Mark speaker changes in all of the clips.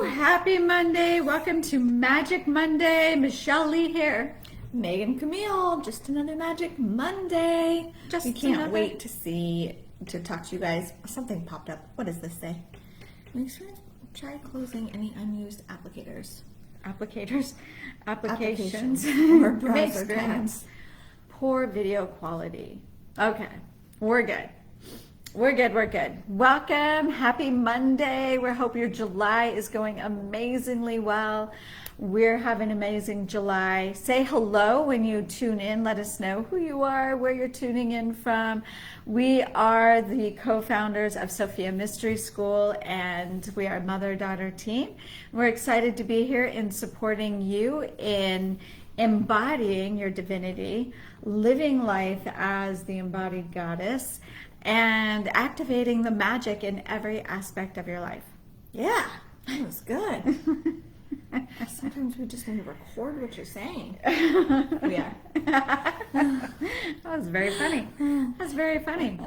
Speaker 1: Happy Monday. Welcome to Magic Monday. Michelle Lee here.
Speaker 2: Megan Camille, just another Magic Monday. We can't wait to talk to you guys. Something popped up. What does this say? Make sure try closing any unused applicators.
Speaker 1: Applications.
Speaker 2: Or browser tabs.
Speaker 1: Poor video quality. Okay, we're good. We're good. Welcome. Happy Monday. We hope your July is going amazingly well. We're having an amazing July. Say hello when you tune in. Let us know who you are, where you're tuning in from. We are the co-founders of Sophia Mystery School, and we are a mother-daughter team. We're excited to be here in supporting you in embodying your divinity, living life as the embodied goddess, and activating the magic in every aspect of your life.
Speaker 2: Yeah, that was good. Sometimes we just need to record what you're saying. Yeah.
Speaker 1: That was very funny. That's very funny.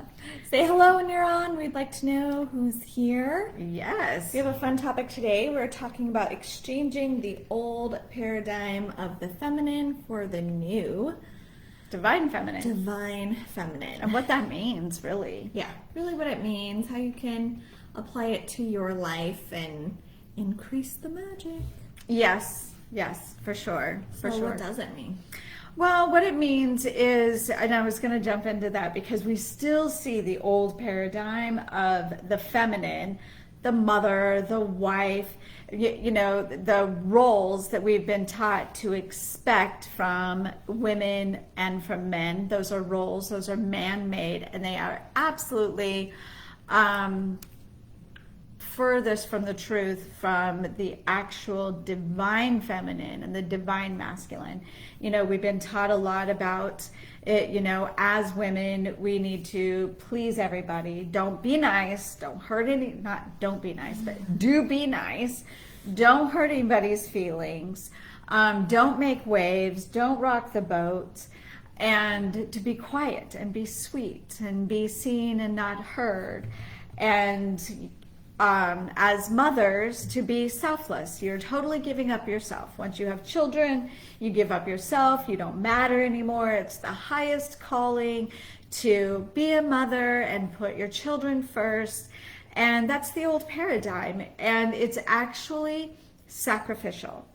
Speaker 2: Say hello when you're on. We'd like to know who's here.
Speaker 1: Yes.
Speaker 2: We have a fun topic today. We're talking about exchanging the old paradigm of the feminine for the new
Speaker 1: Divine feminine.
Speaker 2: Divine feminine.
Speaker 1: And what that means, really.
Speaker 2: Yeah, really what it means, how you can apply it to your life and increase the magic.
Speaker 1: Yes, for sure.
Speaker 2: What does it mean?
Speaker 1: Well, what it means is, and I was going to jump into that because we still see the old paradigm of the feminine, the mother, the wife, the roles that we've been taught to expect from women and from men. Those are roles, those are man-made, and they are absolutely furthest from the truth from the actual divine feminine and the divine masculine. We've been taught a lot about it, as women, we need to please everybody. Don't be nice. Don't hurt don't be nice, but do be nice. Don't hurt anybody's feelings. Don't make waves. Don't rock the boat. And to be quiet and be sweet and be seen and not heard. And as mothers, to be selfless. You're totally giving up yourself. Once you have children, you give up yourself. You don't matter anymore. It's the highest calling to be a mother and put your children first. And that's the old paradigm. And it's actually sacrificial.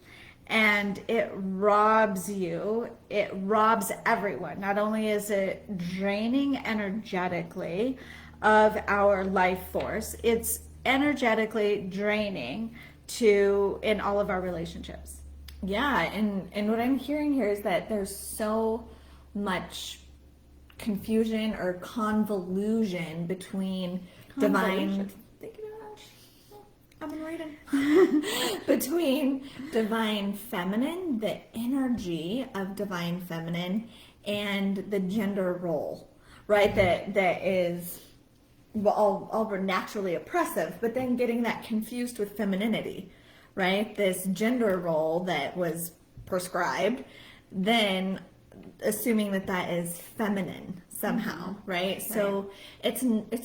Speaker 1: And it robs you. It robs everyone. Not only is it draining energetically of our life force, it's energetically draining in all of our relationships.
Speaker 2: Yeah, and what I'm hearing here is that there's so much confusion or convolution between divine. Thank you very much. I've been reading. Between divine feminine, the energy of divine feminine, and the gender role, right? That is, well, all naturally oppressive, but then getting that confused with femininity, right? This gender role that was prescribed, then assuming that is feminine somehow, right? So it's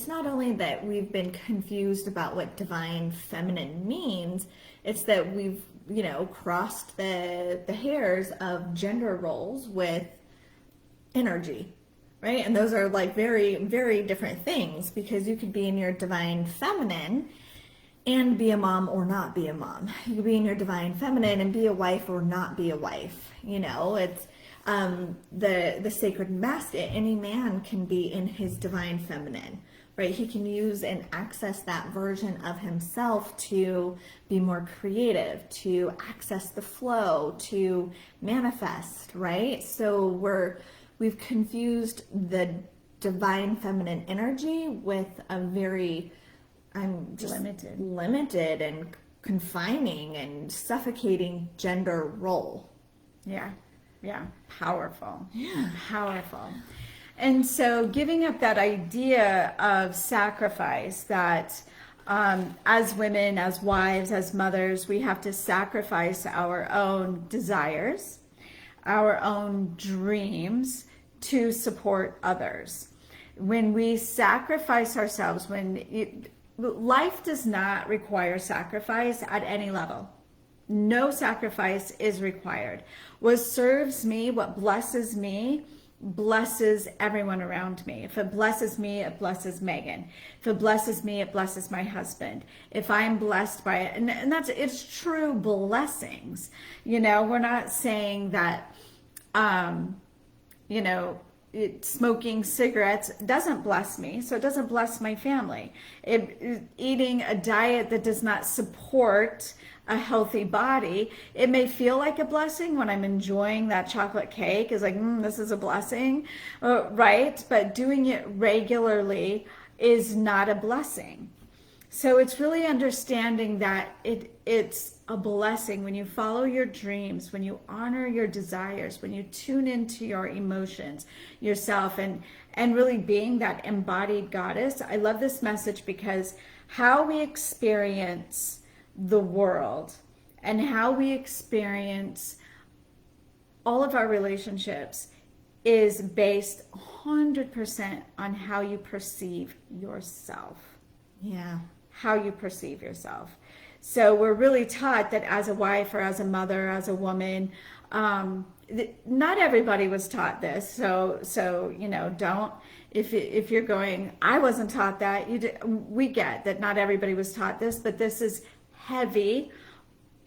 Speaker 2: not only that we've been confused about what divine feminine means, it's that we've, crossed the hairs of gender roles with energy. Right? And those are like very, very different things, because you could be in your divine feminine and be a mom or not be a mom. You could be in your divine feminine and be a wife or not be a wife. It's the sacred masculine. Any man can be in his divine feminine, right? He can use and access that version of himself to be more creative, to access the flow, to manifest, right? So we've confused the divine feminine energy with a very limited and confining and suffocating gender role.
Speaker 1: Yeah. Powerful. And so giving up that idea of sacrifice, that as women, as wives, as mothers, we have to sacrifice our own desires, our own dreams to support others. When we sacrifice ourselves, life does not require sacrifice at any level. No sacrifice is required. What serves me, what blesses me, blesses everyone around me. If it blesses me, it blesses Megan. If it blesses me, it blesses my husband. If I'm blessed by it, and it's true blessings. We're not saying that, smoking cigarettes doesn't bless me, so it doesn't bless my family. Eating a diet that does not support a healthy body, it may feel like a blessing when I'm enjoying that chocolate cake. It's like, this is a blessing, right? But doing it regularly is not a blessing. So it's really understanding that it's a blessing when you follow your dreams, when you honor your desires, when you tune into your emotions, yourself, and really being that embodied goddess. I love this message because how we experience the world and how we experience all of our relationships is based 100% on how you perceive yourself.
Speaker 2: Yeah.
Speaker 1: How you perceive yourself. So we're really taught that as a wife or as a mother, as a woman, not everybody was taught this. So don't, if you're going, I wasn't taught that. We get that not everybody was taught this, but this is heavy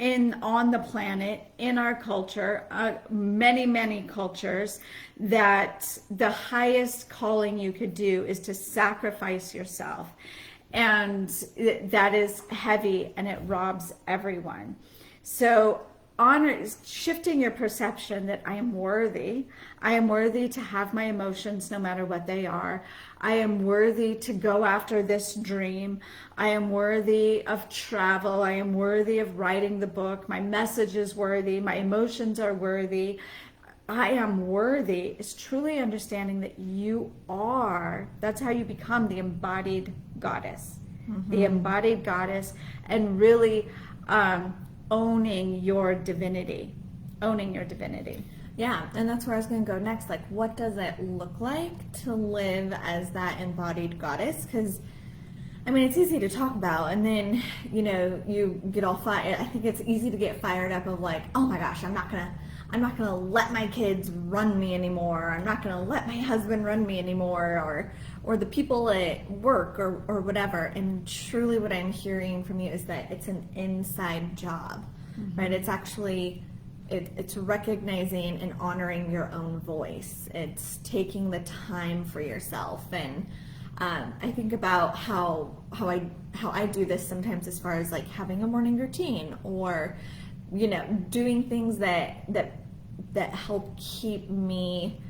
Speaker 1: on the planet, in our culture, many cultures, that the highest calling you could do is to sacrifice yourself. And that is heavy, and it robs everyone. So honor is shifting your perception that I am worthy. I am worthy to have my emotions no matter what they are. I am worthy to go after this dream. I am worthy of travel. I am worthy of writing the book. My message is worthy. My emotions are worthy. I am worthy is truly understanding that you are. That's how you become the embodied goddess. Mm-hmm. The embodied goddess, and really owning your divinity.
Speaker 2: Yeah, and that's where I was going to go next. Like, what does it look like to live as that embodied goddess? Because, I mean, it's easy to talk about, and then, you get all fired. I think it's easy to get fired up of like, oh my gosh, I'm not gonna let my kids run me anymore. I'm not gonna let my husband run me anymore, or the people at work or whatever. And truly what I'm hearing from you is that it's an inside job, mm-hmm. right? It's actually, it's recognizing and honoring your own voice. It's taking the time for yourself. And I think about how I do this sometimes, as far as like having a morning routine, or doing things that help keep me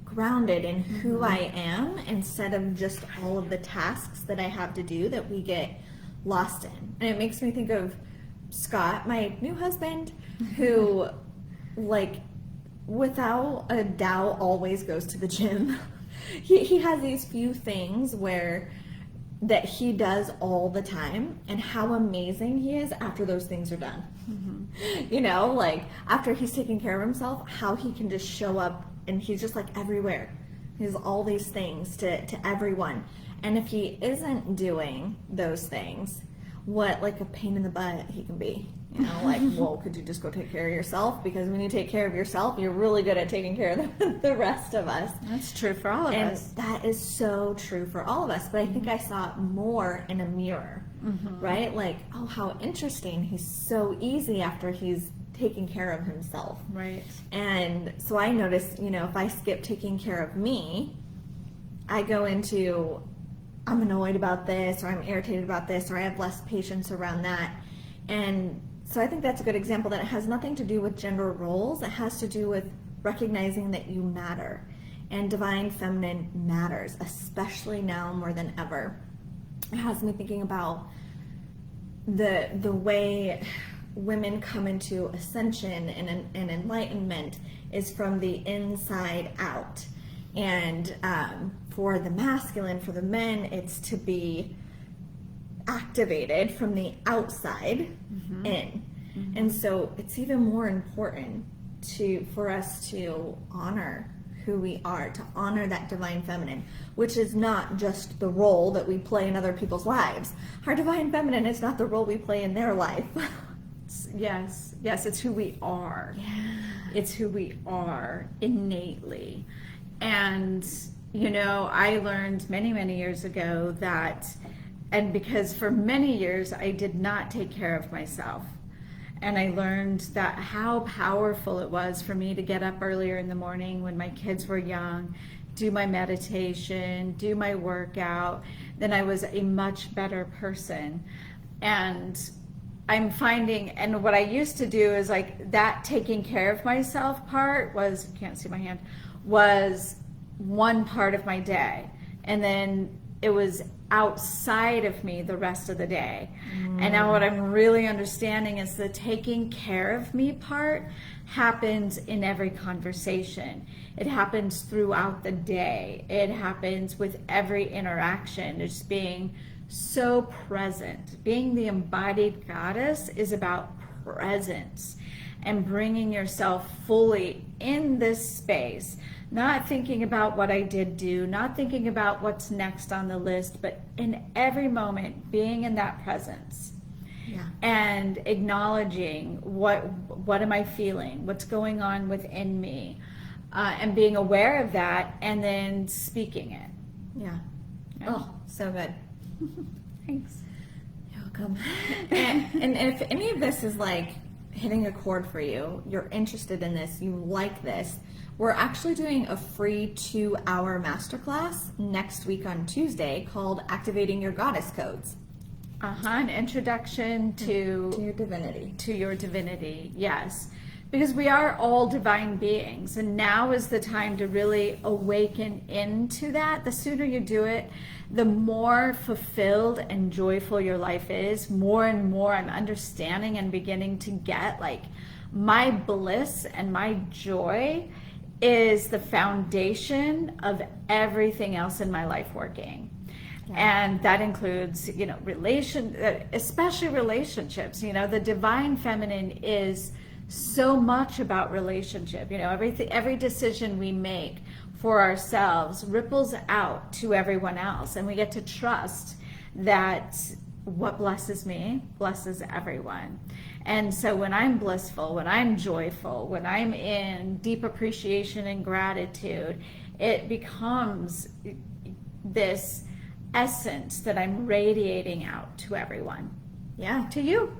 Speaker 2: grounded in who mm-hmm. I am, instead of just all of the tasks that I have to do that we get lost in. And it makes me think of Scott, my new husband, who like without a doubt always goes to the gym. He has these few things that he does all the time, and how amazing he is after those things are done. Mm-hmm. Like after he's taking care of himself, how he can just show up, and he's just like everywhere. He has all these things to everyone. And if he isn't doing those things, what like a pain in the butt he can be. Like, well, could you just go take care of yourself? Because when you take care of yourself, you're really good at taking care of the rest of us.
Speaker 1: That's true for all of us.
Speaker 2: That is so true for all of us. But I think I saw it more in a mirror, mm-hmm. right? Like, oh, how interesting. He's so easy after he's taking care of himself.
Speaker 1: Right.
Speaker 2: And so I noticed, if I skip taking care of me, I go into, I'm annoyed about this, or I'm irritated about this, or I have less patience around that. And so I think that's a good example, that it has nothing to do with gender roles. It has to do with recognizing that you matter. And divine feminine matters, especially now more than ever. It has me thinking about the way women come into ascension and enlightenment is from the inside out. And for the masculine, for the men, it's to be activated from the outside mm-hmm. in. Mm-hmm. And so it's even more important for us to honor who we are, to honor that divine feminine, which is not just the role that we play in other people's lives. Our divine feminine is not the role we play in their life.
Speaker 1: Yes, it's who we are.
Speaker 2: Yeah.
Speaker 1: It's who we are innately. And, I learned many, many years ago that, and because for many years I did not take care of myself. And I learned that how powerful it was for me to get up earlier in the morning when my kids were young, do my meditation, do my workout, then I was a much better person. And I'm finding, and what I used to do is like that taking care of myself part was, you can't see my hand, was one part of my day. And then it was outside of me the rest of the day. And now what I'm really understanding is the taking care of me part happens in every conversation. It happens throughout the day. It happens with every interaction. It's being so present. Being the embodied goddess is about presence and bringing yourself fully in this space. Not thinking about what I did do, not thinking about what's next on the list, but in every moment being in that presence.
Speaker 2: Yeah.
Speaker 1: And acknowledging what am I feeling, what's going on within me, and being aware of that, and then speaking it.
Speaker 2: Yeah.
Speaker 1: Yeah.
Speaker 2: Oh, so good.
Speaker 1: Thanks.
Speaker 2: You're welcome. And if any of this is like hitting a chord for you, you're interested in this, you like this, we're actually doing a free 2-hour masterclass next week on Tuesday called Activating Your Goddess Codes.
Speaker 1: An introduction to
Speaker 2: your divinity.
Speaker 1: To your divinity, yes. Because we are all divine beings, and now is the time to really awaken into that. The sooner you do it, the more fulfilled and joyful your life is. More and more I'm understanding and beginning to get like my bliss and my joy is the foundation of everything else in my life working. Yeah. And that includes, especially relationships. The divine feminine is so much about relationship. Every decision we make for ourselves ripples out to everyone else, and we get to trust that what blesses me blesses everyone. And so when I'm blissful, when I'm joyful, when I'm in deep appreciation and gratitude, it becomes this essence that I'm radiating out to everyone.
Speaker 2: Yeah.
Speaker 1: To you.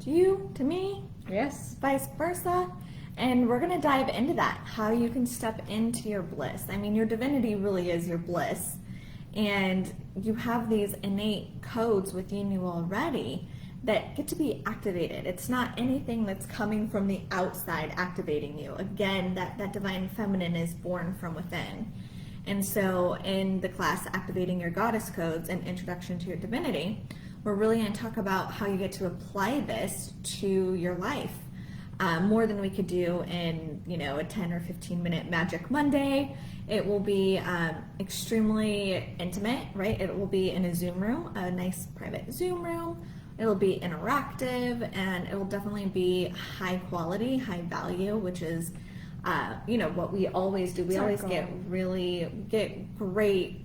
Speaker 2: To you, to me.
Speaker 1: Yes.
Speaker 2: Vice versa. And we're going to dive into that, how you can step into your bliss. I mean, your divinity really is your bliss. And you have these innate codes within you already that get to be activated. It's not anything that's coming from the outside activating you. Again, that divine feminine is born from within. And so in the class, Activating Your Goddess Codes, an Introduction to Your Divinity, we're really going to talk about how you get to apply this to your life. More than we could do in, a 10 or 15 minute Magic Monday. It will be extremely intimate, right? It will be in a Zoom room, a nice private Zoom room. It'll be interactive, and it will definitely be high quality, high value, which is, what we always do. We always get great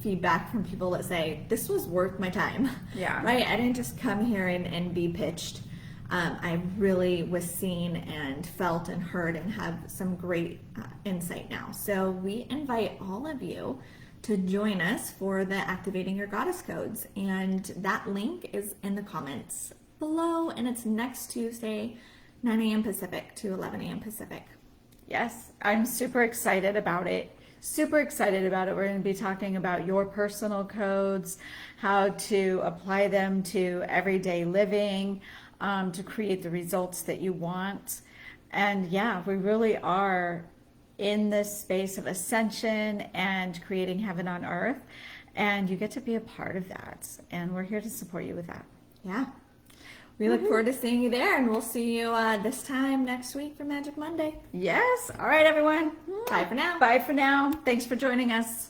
Speaker 2: feedback from people that say, this was worth my time.
Speaker 1: Yeah.
Speaker 2: Right? I didn't just come here and be pitched. I really was seen and felt and heard and have some great insight now. So we invite all of you to join us for the Activating Your Goddess Codes. And that link is in the comments below. And it's next Tuesday, 9 a.m. Pacific to 11 a.m. Pacific.
Speaker 1: Yes, I'm super excited about it. Super excited about it. We're going to be talking about your personal codes, how to apply them to everyday living, to create the results that you want. And yeah, we really are in this space of ascension and creating heaven on earth. And you get to be a part of that. And we're here to support you with that.
Speaker 2: Yeah. We look forward to seeing you there, and we'll see you this time next week for Magic Monday.
Speaker 1: Yes. All right, everyone.
Speaker 2: Bye for now.
Speaker 1: Bye for now. Thanks for joining us.